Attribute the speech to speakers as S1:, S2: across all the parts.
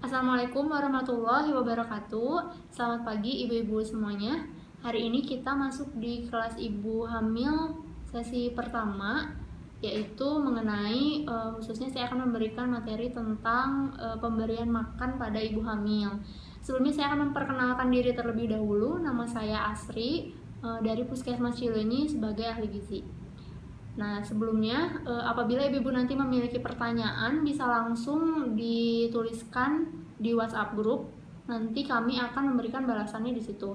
S1: Assalamualaikum warahmatullahi wabarakatuh. Selamat pagi ibu-ibu semuanya. Hari ini kita masuk di kelas ibu hamil sesi pertama, yaitu mengenai khususnya saya akan memberikan materi tentang pemberian makan pada ibu hamil. Sebelumnya saya akan memperkenalkan diri terlebih dahulu. Nama saya Asri dari Puskesmas Cileunyi sebagai ahli gizi. Nah, sebelumnya apabila ibu-ibu nanti memiliki pertanyaan bisa langsung dituliskan di WhatsApp grup. Nanti kami akan memberikan balasannya di situ.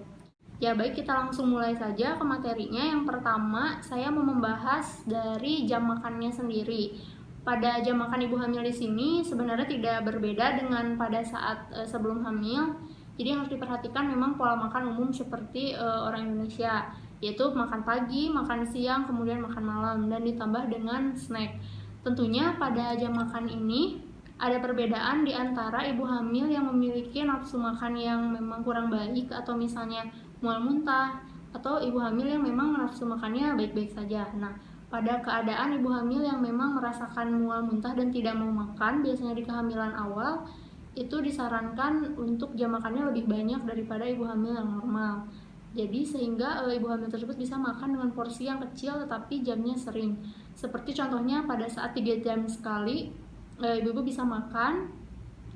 S1: Ya, baik, kita langsung mulai saja ke materinya. Yang pertama, saya mau membahas dari jam makannya sendiri. Pada jam makan ibu hamil di sini sebenarnya tidak berbeda dengan pada saat sebelum hamil. Jadi yang harus diperhatikan memang pola makan umum seperti orang Indonesia, yaitu makan pagi, makan siang, kemudian makan malam, dan ditambah dengan snack. Tentunya pada jam makan ini ada perbedaan di antara ibu hamil yang memiliki nafsu makan yang memang kurang baik atau misalnya mual muntah, atau ibu hamil yang memang nafsu makannya baik-baik saja. Nah, pada keadaan ibu hamil yang memang merasakan mual muntah dan tidak mau makan, biasanya di kehamilan awal, itu disarankan untuk jam makannya lebih banyak daripada ibu hamil yang normal. Jadi sehingga ibu hamil tersebut bisa makan dengan porsi yang kecil tetapi jamnya sering. Seperti contohnya pada saat 3 jam sekali ibu-ibu bisa makan,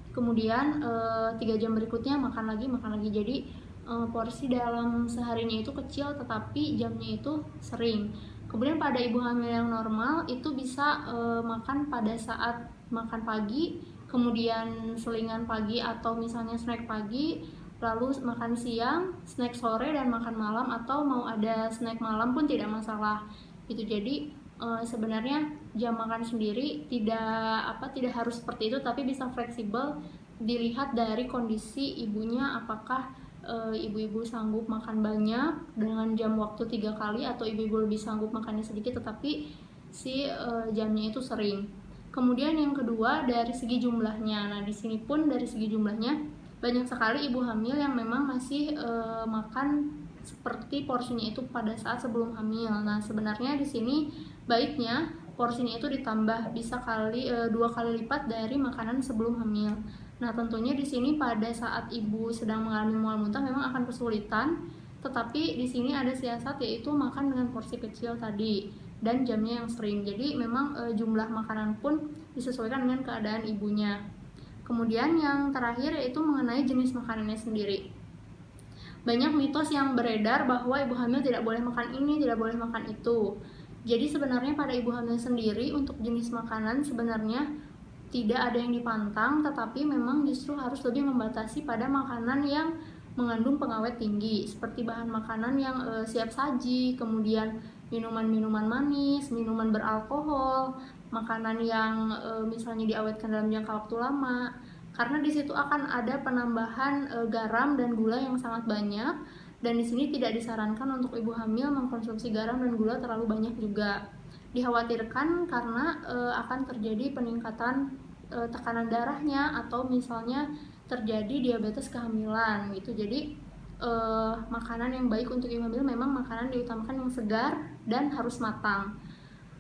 S1: kemudian 3 jam berikutnya makan lagi. Jadi porsi dalam seharinya itu kecil tetapi jamnya itu sering. Kemudian pada ibu hamil yang normal itu bisa makan pada saat makan pagi, kemudian selingan pagi atau misalnya snack pagi, lalu makan siang, snack sore, dan makan malam, atau mau ada snack malam pun tidak masalah. Itu jadi sebenarnya jam makan sendiri tidak harus seperti itu, tapi bisa fleksibel dilihat dari kondisi ibunya, apakah ibu-ibu sanggup makan banyak dengan jam waktu 3 kali, atau ibu-ibu lebih sanggup makannya sedikit tetapi jamnya itu sering. Kemudian yang kedua dari segi jumlahnya. Nah, di sini pun dari segi jumlahnya banyak sekali ibu hamil yang memang masih makan seperti porsinya itu pada saat sebelum hamil. Nah, sebenarnya di sini baiknya porsinya itu ditambah, bisa 2 kali lipat dari makanan sebelum hamil. Nah, tentunya di sini pada saat ibu sedang mengalami mual muntah memang akan kesulitan, tetapi di sini ada siasat, yaitu makan dengan porsi kecil tadi dan jamnya yang sering. Jadi memang jumlah makanan pun disesuaikan dengan keadaan ibunya. Kemudian yang terakhir yaitu mengenai jenis makanannya sendiri. Banyak mitos yang beredar bahwa ibu hamil tidak boleh makan ini, tidak boleh makan itu. Jadi sebenarnya pada ibu hamil sendiri untuk jenis makanan sebenarnya tidak ada yang dipantang, tetapi memang justru harus lebih membatasi pada makanan yang mengandung pengawet tinggi, seperti bahan makanan yang siap saji, kemudian minuman-minuman manis, minuman beralkohol, makanan yang misalnya diawetkan dalam jangka waktu lama, karena di situ akan ada penambahan garam dan gula yang sangat banyak, dan di sini tidak disarankan untuk ibu hamil mengkonsumsi garam dan gula terlalu banyak juga. Dikhawatirkan karena akan terjadi peningkatan tekanan darahnya, atau misalnya terjadi diabetes kehamilan gitu. Jadi makanan yang baik untuk ibu hamil memang makanan diutamakan yang segar dan harus matang.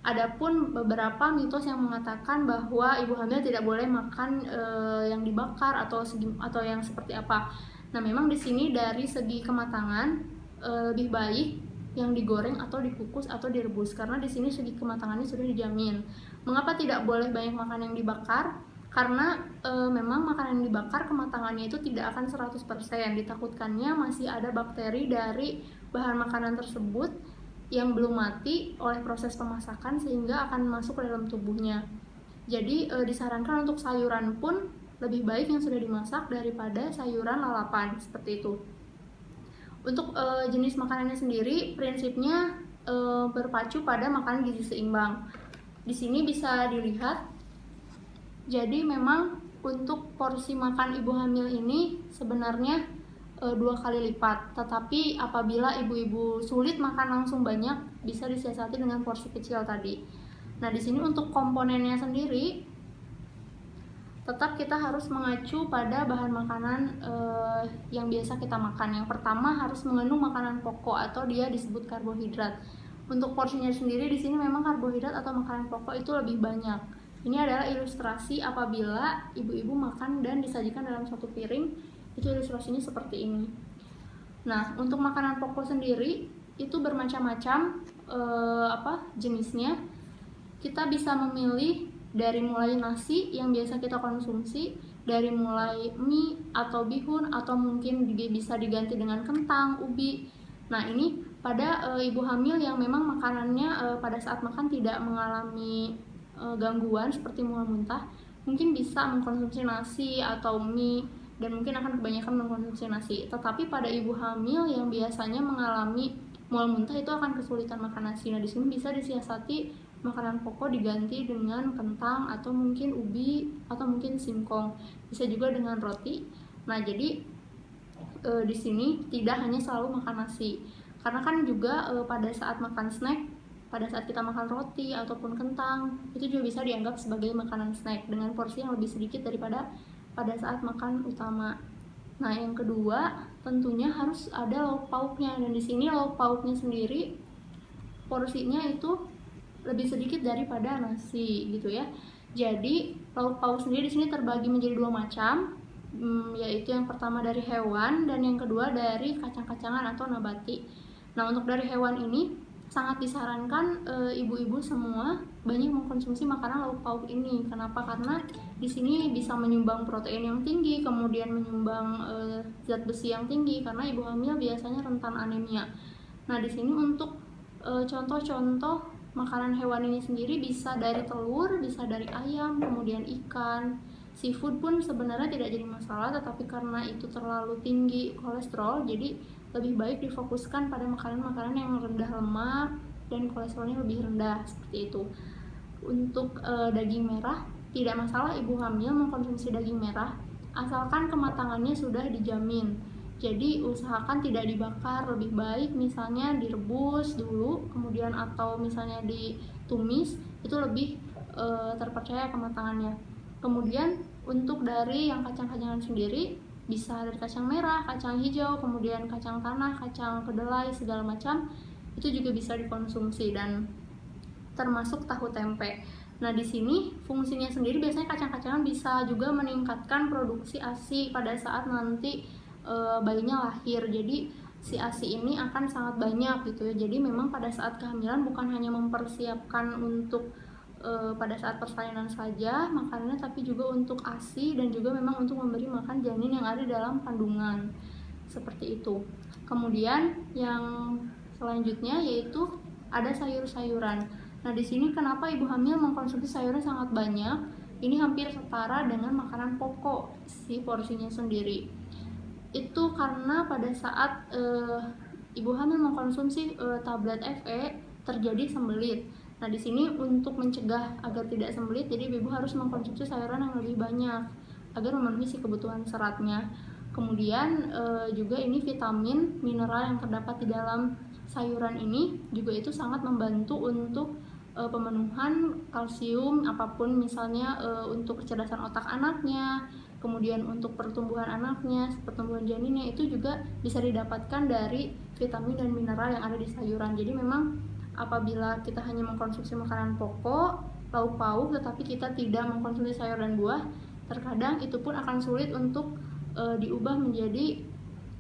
S1: Adapun beberapa mitos yang mengatakan bahwa ibu hamil tidak boleh makan yang dibakar atau yang seperti apa. Nah, memang di sini dari segi kematangan lebih baik yang digoreng atau dikukus atau direbus, karena di sini segi kematangannya sudah dijamin. Mengapa tidak boleh banyak makan yang dibakar? Karena memang makanan yang dibakar kematangannya itu tidak akan 100%. Ditakutkannya masih ada bakteri dari bahan makanan tersebut yang belum mati oleh proses pemasakan sehingga akan masuk ke dalam tubuhnya. Jadi disarankan untuk sayuran pun lebih baik yang sudah dimasak daripada sayuran lalapan, seperti itu. Untuk jenis makanannya sendiri prinsipnya berpacu pada makanan gizi seimbang. Di sini bisa dilihat. Jadi memang untuk porsi makan ibu hamil ini sebenarnya 2 kali lipat. Tetapi apabila ibu-ibu sulit makan langsung banyak, bisa disiasati dengan porsi kecil tadi. Nah, di sini untuk komponennya sendiri tetap kita harus mengacu pada bahan makanan yang biasa kita makan. Yang pertama harus mengandung makanan pokok atau dia disebut karbohidrat. Untuk porsinya sendiri di sini memang karbohidrat atau makanan pokok itu lebih banyak. Ini adalah ilustrasi apabila ibu-ibu makan dan disajikan dalam satu piring. Itu ilustrasinya seperti ini. Nah, untuk makanan pokok sendiri itu bermacam-macam jenisnya. Kita bisa memilih dari mulai nasi yang biasa kita konsumsi, dari mulai mie atau bihun, atau mungkin bisa diganti dengan kentang, ubi. Nah, ini pada ibu hamil yang memang makanannya pada saat makan tidak mengalami gangguan seperti mual muntah, mungkin bisa mengkonsumsi nasi atau mie, dan mungkin akan kebanyakan mengkonsumsi nasi. Tetapi pada ibu hamil yang biasanya mengalami mual muntah itu akan kesulitan makan nasi. Nah, di sini bisa disiasati makanan pokok diganti dengan kentang atau mungkin ubi atau mungkin singkong. Bisa juga dengan roti. Nah, jadi di sini tidak hanya selalu makan nasi. Karena kan juga pada saat makan snack, pada saat kita makan roti ataupun kentang, itu juga bisa dianggap sebagai makanan snack dengan porsi yang lebih sedikit daripada pada saat makan utama. Nah, yang kedua tentunya harus ada lauk pauknya, dan di sini lauk pauknya sendiri porsinya itu lebih sedikit daripada nasi gitu ya. Jadi lauk pauk sendiri di sini terbagi menjadi dua macam, yaitu yang pertama dari hewan dan yang kedua dari kacang-kacangan atau nabati. Nah, untuk dari hewan ini sangat disarankan ibu-ibu semua banyak mengkonsumsi makanan lauk pauk ini. Kenapa? Karena di sini bisa menyumbang protein yang tinggi, kemudian menyumbang zat besi yang tinggi karena ibu hamil biasanya rentan anemia. Nah, di sini untuk contoh-contoh makanan hewan ini sendiri bisa dari telur, bisa dari ayam, kemudian ikan. Seafood pun sebenarnya tidak jadi masalah, tetapi karena itu terlalu tinggi kolesterol, jadi lebih baik difokuskan pada makanan-makanan yang rendah lemak dan kolesterolnya lebih rendah, seperti itu. Untuk daging merah, tidak masalah ibu hamil mengkonsumsi daging merah, asalkan kematangannya sudah dijamin. Jadi usahakan tidak dibakar, lebih baik misalnya direbus dulu, kemudian atau misalnya ditumis, itu lebih terpercaya kematangannya. Kemudian untuk dari yang kacang-kacangan sendiri, bisa dari kacang merah, kacang hijau, kemudian kacang tanah, kacang kedelai, segala macam itu juga bisa dikonsumsi, dan termasuk tahu tempe. Nah, di sini fungsinya sendiri biasanya kacang-kacangan bisa juga meningkatkan produksi ASI pada saat nanti bayinya lahir. Jadi si ASI ini akan sangat banyak gitu ya. Jadi memang pada saat kehamilan bukan hanya mempersiapkan untuk pada saat persalinan saja makanannya, tapi juga untuk ASI dan juga memang untuk memberi makan janin yang ada dalam kandungan, seperti itu. Kemudian yang selanjutnya yaitu ada sayur-sayuran. Nah, di sini kenapa ibu hamil mengkonsumsi sayuran sangat banyak? Ini hampir setara dengan makanan pokok si porsinya sendiri. Itu karena pada saat ibu hamil mengkonsumsi tablet FE terjadi sembelit. Nah, di sini untuk mencegah agar tidak sembelit, jadi ibu harus mengkonsumsi sayuran yang lebih banyak agar memenuhi si kebutuhan seratnya. Kemudian juga ini vitamin, mineral yang terdapat di dalam sayuran ini juga itu sangat membantu untuk pemenuhan kalsium apapun, misalnya untuk kecerdasan otak anaknya, kemudian untuk pertumbuhan anaknya, pertumbuhan janinnya, itu juga bisa didapatkan dari vitamin dan mineral yang ada di sayuran. Jadi memang apabila kita hanya mengkonsumsi makanan pokok, lauk pauk, tetapi kita tidak mengkonsumsi sayur dan buah, terkadang itu pun akan sulit untuk diubah menjadi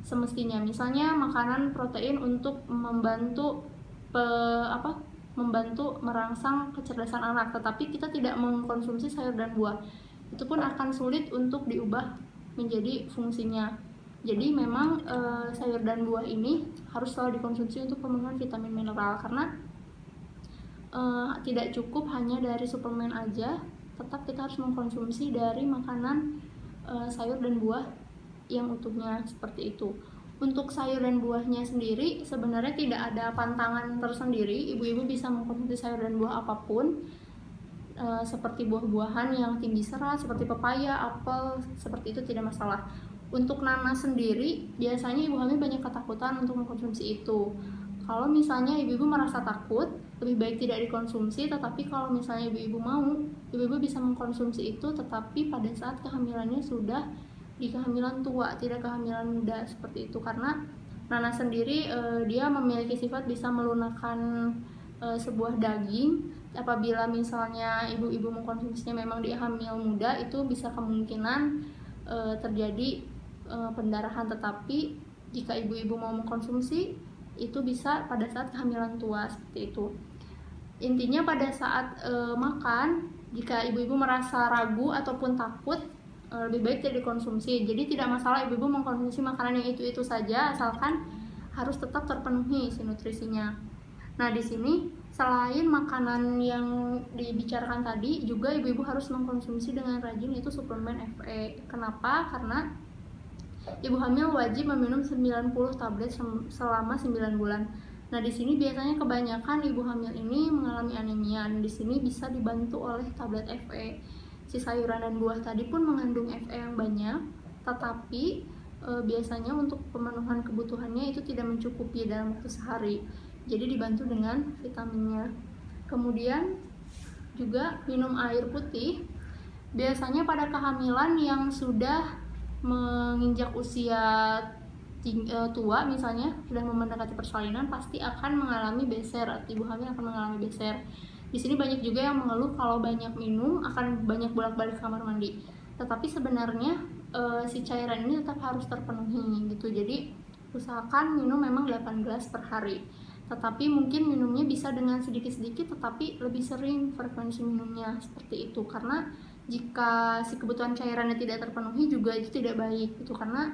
S1: semestinya. Misalnya makanan protein untuk membantu membantu merangsang kecerdasan anak, tetapi kita tidak mengkonsumsi sayur dan buah, itu pun akan sulit untuk diubah menjadi fungsinya. Jadi memang sayur dan buah ini harus selalu dikonsumsi untuk pemenuhan vitamin mineral, karena tidak cukup hanya dari suplemen aja, tetap kita harus mengkonsumsi dari makanan sayur dan buah yang utuhnya, seperti itu. Untuk sayur dan buahnya sendiri sebenarnya tidak ada pantangan tersendiri, ibu-ibu bisa mengkonsumsi sayur dan buah apapun, seperti buah-buahan yang tinggi serat seperti pepaya, apel, seperti itu tidak masalah. Untuk nanas sendiri biasanya ibu hamil banyak ketakutan untuk mengkonsumsi itu. Kalau misalnya ibu-ibu merasa takut, lebih baik tidak dikonsumsi, tetapi kalau misalnya ibu-ibu mau, ibu-ibu bisa mengkonsumsi itu, tetapi pada saat kehamilannya sudah di kehamilan tua, tidak kehamilan muda, seperti itu. Karena nanas sendiri dia memiliki sifat bisa melunakkan sebuah daging apabila misalnya ibu-ibu mengkonsumsinya memang di hamil muda, itu bisa kemungkinan terjadi pendarahan. Tetapi jika ibu-ibu mau mengkonsumsi, itu bisa pada saat kehamilan tua, seperti itu. Intinya pada saat makan, jika ibu-ibu merasa ragu ataupun takut, lebih baik tidak dikonsumsi. Jadi tidak masalah ibu-ibu mengkonsumsi makanan yang itu saja, asalkan harus tetap terpenuhi si nutrisinya. Nah, di sini selain makanan yang dibicarakan tadi, juga ibu-ibu harus mengkonsumsi dengan rajin, yaitu suplemen Fe. Kenapa? Karena ibu hamil wajib meminum 90 tablet selama 9 bulan. Nah, di sini biasanya kebanyakan ibu hamil ini mengalami anemia, dan di sini bisa dibantu oleh tablet Fe. Si sayuran dan buah tadi pun mengandung Fe yang banyak, tetapi biasanya untuk pemenuhan kebutuhannya itu tidak mencukupi dalam waktu sehari. Jadi dibantu dengan vitaminnya. Kemudian juga minum air putih. Biasanya pada kehamilan yang sudah menginjak usia tua, misalnya sudah mendekati persalinan, pasti akan mengalami beser. Ibu hamil akan mengalami beser. Di sini banyak juga yang mengeluh kalau banyak minum akan banyak bolak-balik kamar mandi. Tetapi sebenarnya si cairan ini tetap harus terpenuhi gitu. Jadi usahakan minum memang 8 gelas per hari. Tetapi mungkin minumnya bisa dengan sedikit-sedikit, tetapi lebih sering frekuensi minumnya, seperti itu. Karena jika si kebutuhan cairannya tidak terpenuhi juga itu tidak baik itu, karena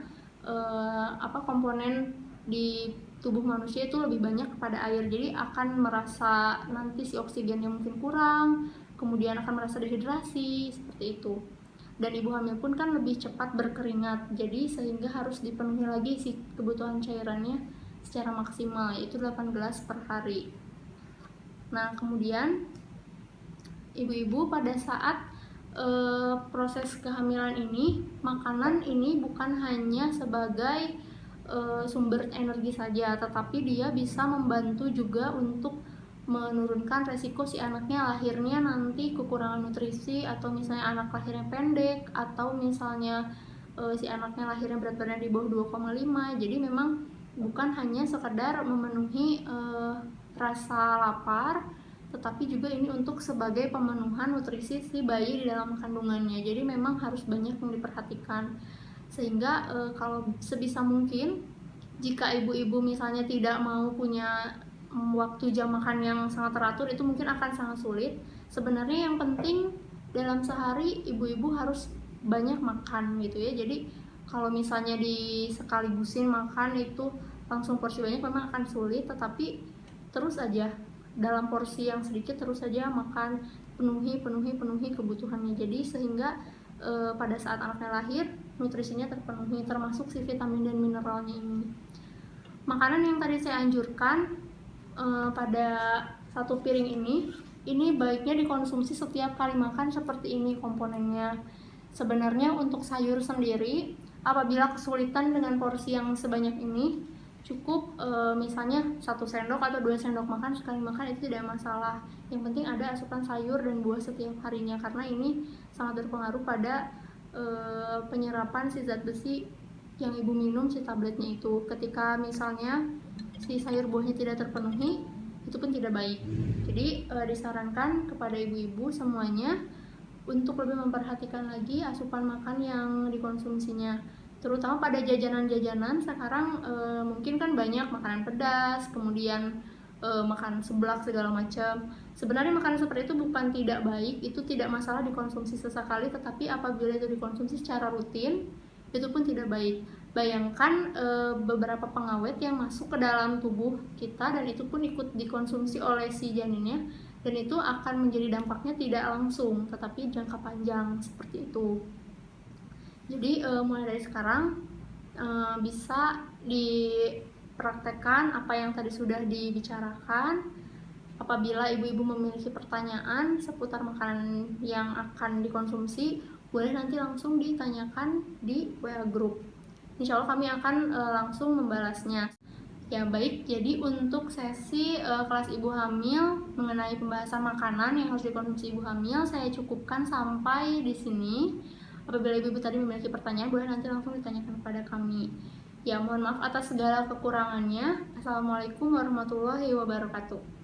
S1: komponen di tubuh manusia itu lebih banyak kepada air. Jadi akan merasa nanti si oksigennya mungkin kurang, kemudian akan merasa dehidrasi, seperti itu. Dan ibu hamil pun kan lebih cepat berkeringat, jadi sehingga harus dipenuhi lagi si kebutuhan cairannya secara maksimal, yaitu 8 gelas per hari. Nah, kemudian ibu-ibu pada saat proses kehamilan ini, makanan ini bukan hanya sebagai sumber energi saja, tetapi dia bisa membantu juga untuk menurunkan resiko si anaknya lahirnya nanti kekurangan nutrisi, atau misalnya anak lahirnya pendek, atau misalnya si anaknya lahirnya berat badan di bawah 2,5. Jadi memang bukan hanya sekedar memenuhi rasa lapar, tetapi juga ini untuk sebagai pemenuhan nutrisi si bayi di dalam kandungannya. Jadi memang harus banyak yang diperhatikan. Sehingga kalau sebisa mungkin, jika ibu-ibu misalnya tidak mau punya waktu jam makan yang sangat teratur, itu mungkin akan sangat sulit. Sebenarnya yang penting dalam sehari ibu-ibu harus banyak makan gitu ya. Jadi kalau misalnya disekaligusin makan itu langsung porsi banyak memang akan sulit, tetapi terus aja dalam porsi yang sedikit terus saja makan, penuhi kebutuhannya. Jadi sehingga pada saat anaknya lahir nutrisinya terpenuhi, termasuk si vitamin dan mineralnya ini. Makanan yang tadi saya anjurkan pada satu piring ini baiknya dikonsumsi setiap kali makan, seperti ini komponennya. Sebenarnya untuk sayur sendiri, apabila kesulitan dengan porsi yang sebanyak ini, cukup misalnya 1 sendok atau 2 sendok makan sekali makan, itu tidak masalah. Yang penting ada asupan sayur dan buah setiap harinya, karena ini sangat berpengaruh pada penyerapan si zat besi yang ibu minum si tabletnya itu. Ketika misalnya si sayur buahnya tidak terpenuhi, itu pun tidak baik. Jadi disarankan kepada ibu-ibu semuanya untuk lebih memperhatikan lagi asupan makan yang dikonsumsinya, terutama pada jajanan-jajanan sekarang. Mungkin kan banyak makanan pedas, kemudian makan seblak segala macam. Sebenarnya makanan seperti itu bukan tidak baik, itu tidak masalah dikonsumsi sesekali, tetapi apabila itu dikonsumsi secara rutin, itu pun tidak baik. Bayangkan beberapa pengawet yang masuk ke dalam tubuh kita, dan itu pun ikut dikonsumsi oleh si janinnya, dan itu akan menjadi dampaknya tidak langsung tetapi jangka panjang, seperti itu. Jadi mulai dari sekarang bisa dipraktekkan apa yang tadi sudah dibicarakan. Apabila ibu-ibu memiliki pertanyaan seputar makanan yang akan dikonsumsi, boleh nanti langsung ditanyakan di WA group. Insya Allah kami akan langsung membalasnya. Ya baik, jadi untuk sesi kelas ibu hamil mengenai pembahasan makanan yang harus dikonsumsi ibu hamil, saya cukupkan sampai di sini. Apabila ibu-ibu tadi memiliki pertanyaan, boleh nanti langsung ditanyakan kepada kami. Ya, mohon maaf atas segala kekurangannya. Assalamualaikum warahmatullahi wabarakatuh.